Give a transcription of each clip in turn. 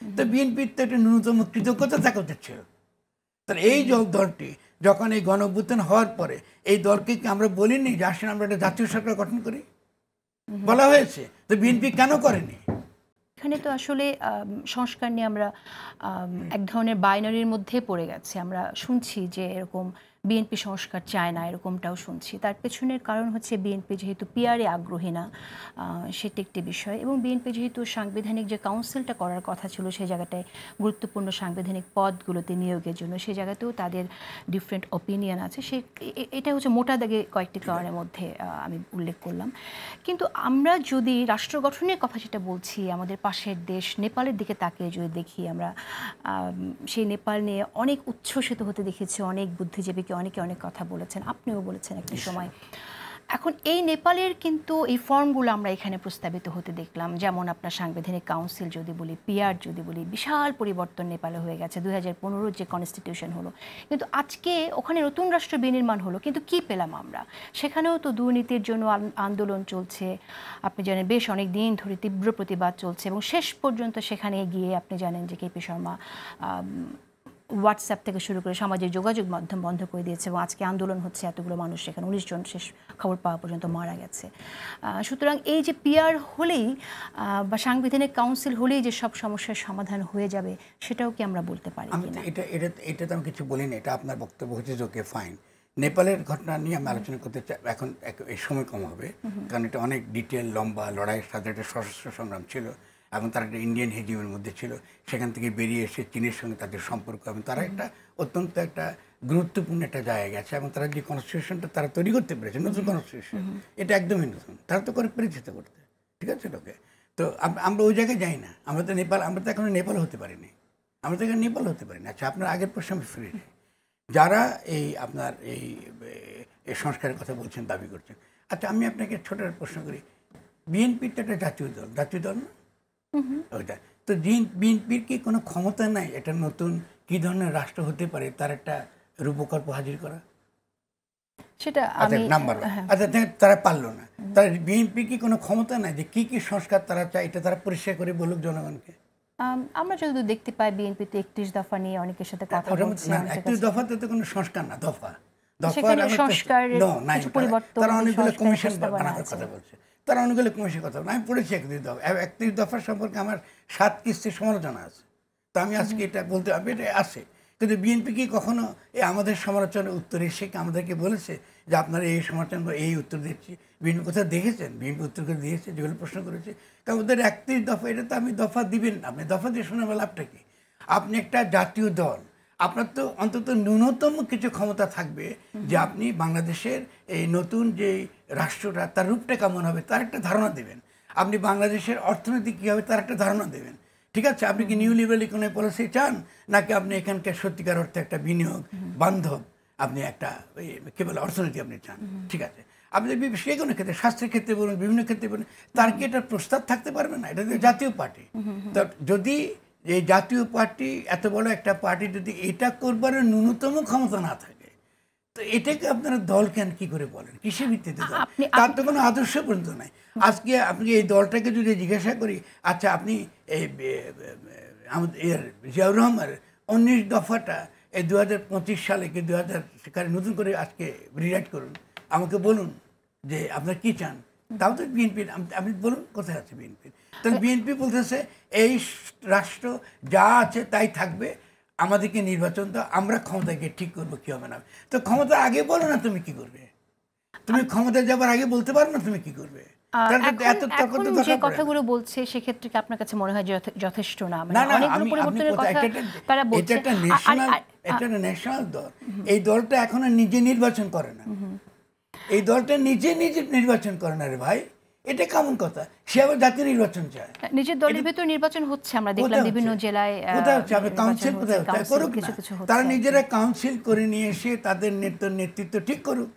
তো বিএনপির তো একটা ন্যূনতম কৃতজ্ঞতা থাকা উচিত ছিল। তাহলে এই দলটি যখন এই গণ-অভ্যুত্থান হওয়ার পরে এই দলকে কি আমরা বলিনি যে আসলে আমরা একটা জাতীয় সরকার গঠন করি? বলা হয়েছে, তো বিএনপি কেন করেনি? এখানে তো আসলে সংস্কার নিয়ে আমরা এক ধরনের বাইনারির মধ্যে পড়ে গেছে। আমরা শুনছি যে এরকম বিএনপি সংস্কার চায় না, এরকমটাও শুনছি। তার পেছনের কারণ হচ্ছে বিএনপি যেহেতু পিআরে আগ্রহী না, সেটি একটি বিষয়, এবং বিএনপি যেহেতু সাংবিধানিক যে কাউন্সিলটা করার কথা ছিল সেই জায়গাটায় গুরুত্বপূর্ণ সাংবিধানিক পদগুলোতে নিয়োগের জন্য, সেই জায়গাতেও তাদের ডিফারেন্ট অপিনিয়ন আছে। এটা হচ্ছে মোটা দাগে কয়েকটি কারণের মধ্যে আমি উল্লেখ করলাম। কিন্তু আমরা যদি রাষ্ট্র গঠনের কথা যেটা বলছি, আমাদের পাশের দেশ নেপালের দিকে তাকিয়ে যদি দেখি, আমরা সেই নেপাল নিয়ে অনেক উচ্ছ্বসিত হতে দেখেছি, অনেক বুদ্ধিজীবীকে অনেকে অনেক কথা বলেছেন, আপনিও বলেছেন একটা সময়। এখন এই নেপালের কিন্তু এই ফর্মগুলো আমরা এখানে প্রস্তাবিত হতে দেখলাম, যেমন আপনার সাংবিধানিক কাউন্সিল যদি বলি, পিআর যদি বলি, বিশাল পরিবর্তন নেপালে হয়ে গেছে। 2015 যে কনস্টিটিউশন হলো, কিন্তু আজকে ওখানে নতুন রাষ্ট্র বিনির্মাণ হলো, কিন্তু কি পেলাম আমরা? সেখানেও তো দুর্নীতির জন্য আন্দোলন চলছে, আপনি জানেন বেশ অনেক দিন ধরে তীব্র প্রতিবাদ চলছে, এবং শেষ পর্যন্ত সেখানে গিয়ে আপনি জানেন যে কেপি শর্মা হোয়াটসঅ্যাপ থেকে শুরু করে সামাজিক যোগাযোগ মাধ্যম বন্ধ করে দিয়েছে, এবং আজকে আন্দোলন হচ্ছে, এতগুলো মানুষ সেখানে 19 জন শেষ খবর পাওয়া পর্যন্ত মারা গেছে। সুতরাং এই যে পিআর হলেই বা সাংবিধানিক কাউন্সিল হলেই যে সব সমস্যার সমাধান হয়ে যাবে, সেটাও কি আমরা বলতে পারি কিনা? এটা তো আমি কিছু বলিনি, এটা আপনার বক্তব্য হচ্ছে যে ওকে ফাইন। নেপালের ঘটনা নিয়ে আমি আলোচনা করতে চাই, এখন এই সময় কম হবে, কারণ এটা অনেক ডিটেল লম্বা লড়াইয়ের সাথে একটা সশস্ত্র সংগ্রাম ছিল, এবং তারা একটা ইন্ডিয়ান হেজিমের মধ্যে ছিল। সেখান থেকে বেরিয়ে এসে চীনের সঙ্গে তাদের সম্পর্ক, এবং তারা একটা অত্যন্ত একটা গুরুত্বপূর্ণ একটা জায়গায় গেছে, এবং তারা যে কনস্টিটিউশনটা তারা তৈরি করতে পেরেছে, নতুন কনস্টিটিউশন, এটা একদমই নতুন, তারা তো করে পেরেছে তো করতে, ঠিক আছে লোকে। তো আমরা ওই জায়গায় যাই না, আমরা তো এখনো নেপাল হতে পারিনি, আমরা তো এখানে নেপাল হতে পারিনি। আচ্ছা, আপনার আগের প্রশ্ন আমি ফিরে যাই, যারা আপনার এই সংস্কারের কথা বলছেন, দাবি করছেন, আচ্ছা আমি আপনাকে ছোট প্রশ্ন করি, বিএনপির তো একটা জাতীয় দল না ওইটা, তো বিএনপির কি কোনো ক্ষমতা নাই এটা নতুন কী ধরনের রাষ্ট্র হতে পারে তার একটা রূপকল্প হাজির করা? সেটা আচ্ছা, নাম্বার আচ্ছা, তারা পারলো না, তার বিএনপি কি কোনো ক্ষমতা নাই যে কি কি সংস্কার তারা চায় এটা তারা পরিষ্কার করে বলুক জনগণকে? আমরা যদি দেখতে পাই বিএনপি তো 31 দফা নিয়ে অনেকের সাথে কথা বলছে। 31 দফাতে তো কোনো সংস্কার না, তারা অনেকগুলো কমিশন বানানোর কথা বলছে, তারা অনেকগুলো কমিশন কথা বলে। আমি পড়েছি 31 দফার সম্পর্কে আমার 7 কিস্তির সমালোচনা আছে, তো আমি আজকে এটা বলতে হবে, এটা আছে। কিন্তু বিএনপি কি কখনো আমাদের সমালোচনার উত্তর এসে আমাদেরকে বলেছে যে আপনারা এই সমালোচনা বা এই উত্তর দিচ্ছি? বিএনপি কোথাও দেখেছেন বিএনপি উত্তর করে দিয়েছে যেগুলো প্রশ্ন করেছে? কারণ ওদের 31 দফা, এটা তো আমি দফা দিবেন না, আপনি দফা দিয়ে শোনার লাভটা কি? আপনি একটা জাতীয় দল, আপনার তো অন্তত ন্যূনতম কিছু ক্ষমতা থাকবে যে আপনি বাংলাদেশের এই নতুন যে রাষ্ট্রটা তার রূপটা কেমন হবে তার একটা ধারণা দেবেন, আপনি বাংলাদেশের অর্থনীতি কী হবে তার একটা ধারণা দেবেন, ঠিক আছে? আপনি কি নিউ লিবারাল ইকোনমিক পলিসি চান, নাকি আপনি এখানকার সত্যিকার অর্থে একটা বিনিয়োগ বান্ধব আপনি একটা কী বলে অর্থনীতি আপনি চান, ঠিক আছে? আপনি যে কোনো ক্ষেত্রে, স্বাস্থ্যের ক্ষেত্রে বলুন, বিভিন্ন ক্ষেত্রে বলুন, তার কি এটার প্রস্তাব থাকতে পারবে না? এটা তো জাতীয় পার্টি। তো যদি এই জাতীয় পার্টি, এত বড় একটা পার্টি, যদি এটা করবার ন্যূনতম ক্ষমতা না থাকে, তো এটাকে আপনারা দল কেন কি করে বলেন? কিসের ভিত্তিতে দল? তার তো কোনো আদর্শ পর্যন্ত নাই। আজকে আপনি এই দলটাকে যদি জিজ্ঞাসা করি, আচ্ছা আপনি এই আমাদের জিয়াউর রহমানের 19 দফাটা এই 2025 সালে কি 2000 সেখানে নতুন করে আজকে রিরাইট করুন, আমাকে বলুন যে আপনারা কি চান। তাও তো বিএনপির, আপনি বলুন কোথায় আছে বিএনপির? তাহলে বিএনপি বলতেছে এই রাষ্ট্র যা আছে তাই থাকবে, আমাদেরকে নির্বাচন তো আমরা ক্ষমতাকে ঠিক করবো কি হবে না। তো ক্ষমতা আগে বলো না তুমি কি করবে, তুমি ক্ষমতা যাবার আগে বলতে পারো না তুমি কি করবে? এখন যে কথাগুলো বলছে সেক্ষেত্রে কি আপনার কাছে মনে হয় যথেষ্ট না? এটা একটা ন্যাশনাল দল, এই দলটা এখনো নিজে নির্বাচন করে না, এই দলটা নিজে নির্বাচন করে না রে ভাই, এটা কেমন কথা? সে আবার জাতীয় নির্বাচন চায়, নিজের দলের ভিতর নির্বাচন হচ্ছে, আমরা দেখলাম বিভিন্ন জেলায়। কোথায় হচ্ছে? আপনি কাউন্সিল কোথায় করুক না, তারা নিজেরা কাউন্সিল করে নিয়ে এসে তাদের নেতৃত্ব ঠিক করুক,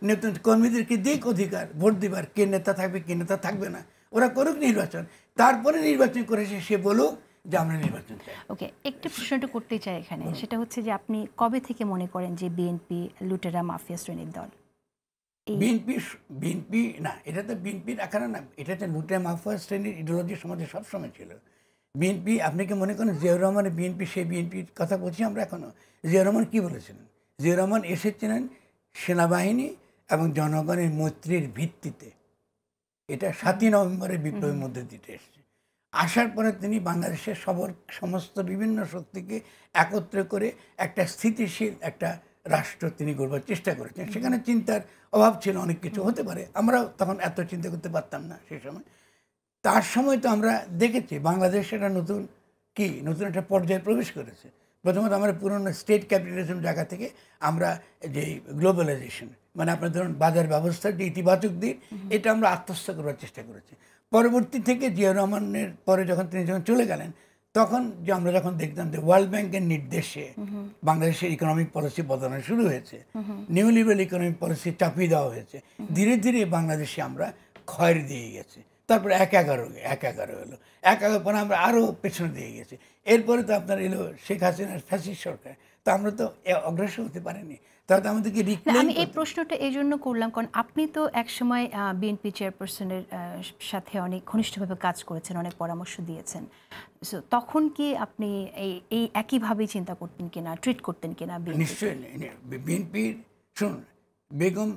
নতুন কর্মীদেরকে দিক অধিকার ভোট দিবার, কে নেতা থাকবে কে নেতা থাকবে না, ওরা করুক নির্বাচন, তারপরে নির্বাচন করে সে বলুক যে আমরা নির্বাচন চাই। ওকে, একটু প্রশ্নটা করতে চাই এখানে, সেটা হচ্ছে যে আপনি কবে থেকে মনে করেন যে বিএনপি লুটেরা মাফিয়া শ্রেণীর দল? বিএনপি না, এটা তো বিএনপির আকারে না, এটা তো লুটেরা মাফিয়া শ্রেণীর ইডিওলজি সমাজে সবসময় ছিল। বিএনপি আপনি কি মনে করেন জিয়াউর রহমানের বিএনপি সেই বিএনপির কথা বলছি আমরা এখনো? জিয়াউর রহমান কী বলেছিলেন? জিয়াউর রহমান এসেছিলেন সেনাবাহিনী এবং জনগণের মৈত্রীর ভিত্তিতে। এটা 7ই নভেম্বরের বিপ্লবের মধ্যে দিতে এসেছে। আসার পরে তিনি বাংলাদেশের সমস্ত বিভিন্ন শক্তিকে একত্র করে একটা স্থিতিশীল একটা রাষ্ট্র তিনি গড়বার চেষ্টা করেছেন। সেখানে চিন্তার অভাব ছিল, অনেক কিছু হতে পারে, আমরাও তখন এত চিন্তা করতে পারতাম না সেই সময়। তার সময় তো আমরা দেখেছি বাংলাদেশ একটা নতুন একটা পর্যায়ে প্রবেশ করেছে। প্রথমত আমরা পুরনো স্টেট ক্যাপিটালিজম জায়গা থেকে আমরা যে গ্লোবালাইজেশন, মানে আপনার ধরুন বাজার ব্যবস্থার যে ইতিবাচক দিক, এটা আমরা আত্মস্থ করার চেষ্টা করেছি। পরবর্তী থেকে জিয়াউর রহমানের পরে তিনি যখন চলে গেলেন, তখন যে আমরা যখন দেখতাম যে ওয়ার্ল্ড ব্যাংকের নির্দেশে বাংলাদেশের ইকোনমিক পলিসি বদলানো শুরু হয়েছে, নিউ লিবারেল ইকোনমিক পলিসি চাপিয়ে দেওয়া হয়েছে, ধীরে ধীরে বাংলাদেশে আমরা ক্ষয়ের দিয়ে গেছি। তারপরে 1-11 হলো, 1-11 পরে আমরা আরও পেছনে দিয়ে গেছি। এরপরে তো আপনার এলো শেখ হাসিনার ফ্যাসিস্ট সরকার, তো আমরা তো অগ্রসর হতে পারিনি। তাহলে আমাদেরকে আমি এই প্রশ্নটা এই জন্য করলাম, কারণ আপনি তো একসময় বিএনপি চেয়ারপারসনের সাথে অনেক ঘনিষ্ঠভাবে কাজ করেছেন, অনেক পরামর্শ দিয়েছেন। সো তখন কি আপনি এই একইভাবেই চিন্তা করতেন কিনা, ট্রিট করতেন কিনা? নিশ্চয়ই বিএনপির শুনুন বেগম,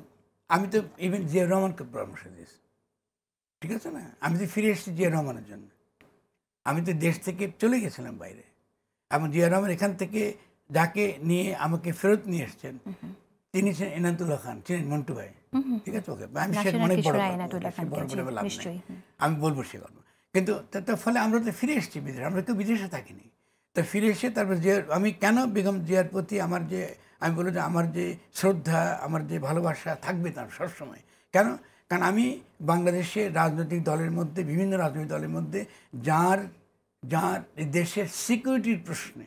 আমি তো ইভেন জিয়াউর রহমানকে পরামর্শ দিয়েছি, ঠিক আছে না? আমি তো ফিরে এসেছি জিয়াউর রহমানের জন্য। আমি তো দেশ থেকে চলে গেছিলাম বাইরে, এবং জিয়াউর রহমান এখান থেকে যাকে নিয়ে আমাকে ফেরত নিয়ে এসছেন তিনি ছিলেন এনায়েতুল্লাহ খান, ছিলেন মন্টু ভাই, ঠিক আছে? ওকে আমি সে অনেক বড় লাভ নেই, আমি বলবো সে গল্প। কিন্তু তার ফলে আমরা তো ফিরে এসেছি বিদেশে, আমরা কেউ বিদেশে থাকিনি। তো ফিরে এসে তারপর আমি কেন বেগম জিয়ার প্রতি আমার যে, আমি বলবো যে আমার যে শ্রদ্ধা, আমার যে ভালোবাসা থাকবে তার সবসময়। কেন? কারণ আমি বাংলাদেশের রাজনৈতিক দলের মধ্যে, বিভিন্ন রাজনৈতিক দলের মধ্যে যার দেশের সিকিউরিটির প্রশ্নে,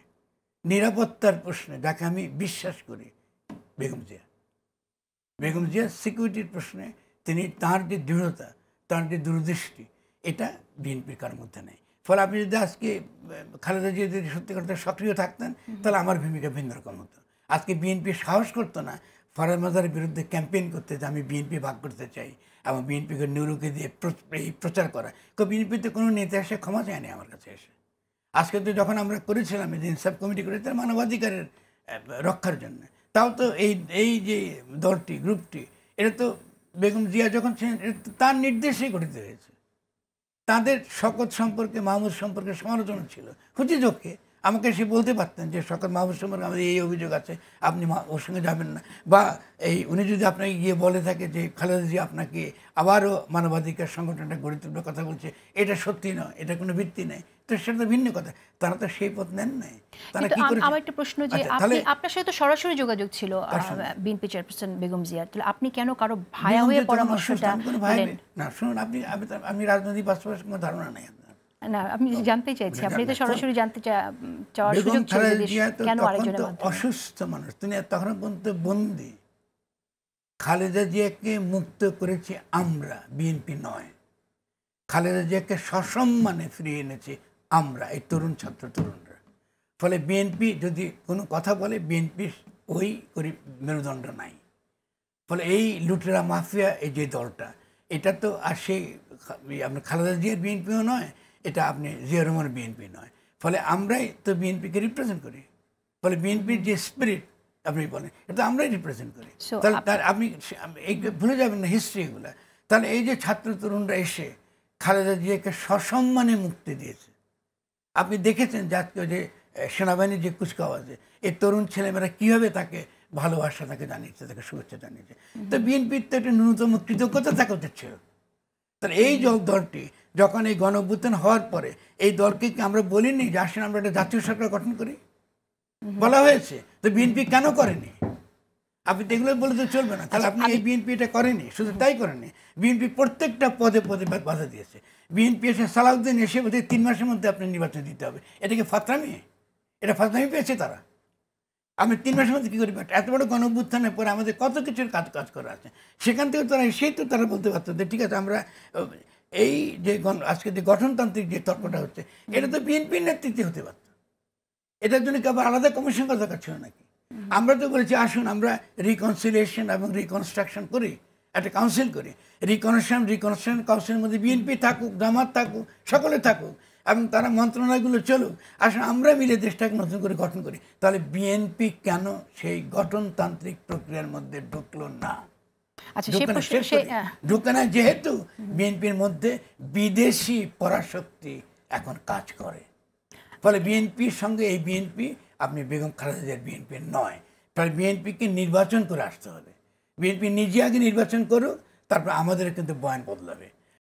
নিরাপত্তার প্রশ্নে যাকে আমি বিশ্বাস করি, বেগম জিয়া সিকিউরিটির প্রশ্নে তিনি, তার যে দৃঢ়তা, তার যে দূরদৃষ্টি, এটা বিএনপির কারোর মধ্যে নেই। ফলে আপনি যদি আজকে খালেদা জিয়া যদি সত্যিকার সক্রিয় থাকতেন, তাহলে আমার ভূমিকা ভিন্ন রকম হতো। আজকে বিএনপি সাহস করতো না ফরহাদ মাজারের বিরুদ্ধে ক্যাম্পেইন করতে, যে আমি বিএনপি ভাগ করতে চাই এবং বিএনপিকে নিউরুকে দিয়ে এই প্রচার করা। তো বিএনপিতে কোনো নেতা এসে ক্ষমা চায়নি আমার কাছে এসে। আজকে তো যখন আমরা করেছিলাম যে ইনসাফ কমিটি করে, তার মানবাধিকারের রক্ষার জন্য, তাও তো এই যে দলটি, গ্রুপটি, এটা তো বেগম জিয়া যখন ছিলেন তার নির্দেশেই গঠিত হয়েছে। তাদের শওকত সম্পর্কে, মাহমুদ সম্পর্কে সমালোচনা ছিল হুচিযোগকে। আমাকে সে বলতে পারতেন যে শওকত মাহমুদ সম্পর্কে আমাদের এই অভিযোগ আছে, আপনি ওর সঙ্গে যাবেন না। বা উনি যদি আপনাকে গিয়ে বলে থাকে যে খালেদা জিয়া আপনাকে আবারও মানবাধিকার সংগঠনটা গড়ে তুলবার কথা বলছে, এটা সত্যি নয়, এটা কোনো ভিত্তি নেই, তো সেটা তো ভিন্ন কথা। তারা তো সেই পথ নেন নাই। তারা কি করেছে? আমার একটা প্রশ্ন, যে আপনার সাথে তো সরাসরি যোগাযোগ ছিল বিএনপি চেয়ারপারসন বেগম জিয়ার, তাহলে আপনি কেন কারো ভায়া হয়ে পরামর্শটা না? শুনুন, আমি রাজনৈতিক বাস্তবের কোনো ধারণা নেই আপনার। না, আমি জানতে চাইছি, আপনি তো সরাসরি জানতে চাওয়ার সুযোগ ছিল, কেন আরেকজনের মাধ্যমে? অসুস্থ মানুষ, তিনি তখন পর্যন্ত বন্দী। খালেদা জিয়াকে মুক্ত করেছি আমরা, বিএনপি নয়। খালেদা জিয়াকে সসম্মানে ফিরিয়ে এনেছি আমরা, এই তরুণরা। ফলে বিএনপি যদি কোনো কথা বলে, বিএনপির ওই মেরুদণ্ড নাই। ফলে এই লুটেরা মাফিয়া, এই যে দলটা, এটা তো আর সেই আপনার খালেদা জিয়ার বিএনপিও নয়, এটা আপনি জিয়াউর রহমানের বিএনপি নয়। ফলে আমরাই তো বিএনপিকে রিপ্রেজেন্ট করি। ফলে বিএনপির যে স্পিরিট আপনি বলেন, এটা আমরাই রিপ্রেজেন্ট করি। তাহলে তার আপনি এই ভুলে যাবেন না হিস্ট্রি এগুলো। তাহলে এই যে ছাত্র তরুণরা এসে খালেদা জিয়াকে সসম্মানে মুক্তি দিয়েছে, আপনি দেখেছেন যে সেনাবাহিনীর যে কুচকাওয়াজে এই তরুণ ছেলেমেয়েরা কীভাবে তাকে ভালোবাসা, তাকে জানিয়েছে, তাকে শুভেচ্ছা জানিয়েছে। তো বিএনপির তো একটা ন্যূনতম কৃতজ্ঞতা থাকা উচিত ছিল। তাহলে এই দলটি যখন এই গণঅভ্যুত্থান হওয়ার পরে, এই দলকে আমরা বলিনি যে আসেন আমরা একটা জাতীয় সরকার গঠন করি? বলা হয়েছে। তো বিএনপি কেন করেনি? আপনি এগুলো বলে তো চলবে না। তাহলে আপনি এই বিএনপি এটা করেনি, শুধু তাই করেনি, বিএনপি প্রত্যেকটা পদে বাধা দিয়েছে। বিএনপি এসে সালাউদ্দিন এসে বোধ 3 মাসের মধ্যে আপনার নির্বাচন দিতে হবে, এটাকে ফাতরামি? এটা ফাতরামি পেয়েছে তারা। আমি 3 মাসের মধ্যে কী করি? এত বড় গণঅভ্যুত্থানের পরে আমাদের কত কিছুর কাজ করা আছে, সেখান থেকে তারা এসেই তো তারা বলতে পারতো যে ঠিক আছে আমরা এই যে আজকে যে গঠনতান্ত্রিক যে তর্কটা হচ্ছে, এটা তো বিএনপির নেতৃত্বে হতে পারত। এটার জন্য কি আবার আলাদা কমিশন করার দরকার ছিল নাকি? আমরা তো বলেছি আসুন আমরা রিকনসিলিয়েশন এবং রিকনস্ট্রাকশন করি, একটা কাউন্সিল করি। রিকনস্ট্রাকশন কাউন্সিলের মধ্যে বিএনপি থাকুক, জামাত থাকুক, সকলে থাকুক, এবং তারা মন্ত্রণালয়গুলো চলুক, আসলে আমরা মিলে দেশটাকে নতুন করে গঠন করি। তাহলে বিএনপি কেন সেই গঠনতান্ত্রিক প্রক্রিয়ার মধ্যে ঢুকলো না? আচ্ছা, ঢুকে না যেহেতু বিএনপির মধ্যে বিদেশি পরাশক্তি এখন কাজ করে, ফলে বিএনপির সঙ্গে এই বিএনপি আপনি বেগম খালেদা জিয়ার বিএনপি নয়। ফলে বিএনপিকে নির্বাচন করে আসতে হবে। বিএনপি নিজে আগে নির্বাচন করুক, তারপর আমাদের কিন্তু বয়ান বদলাবে।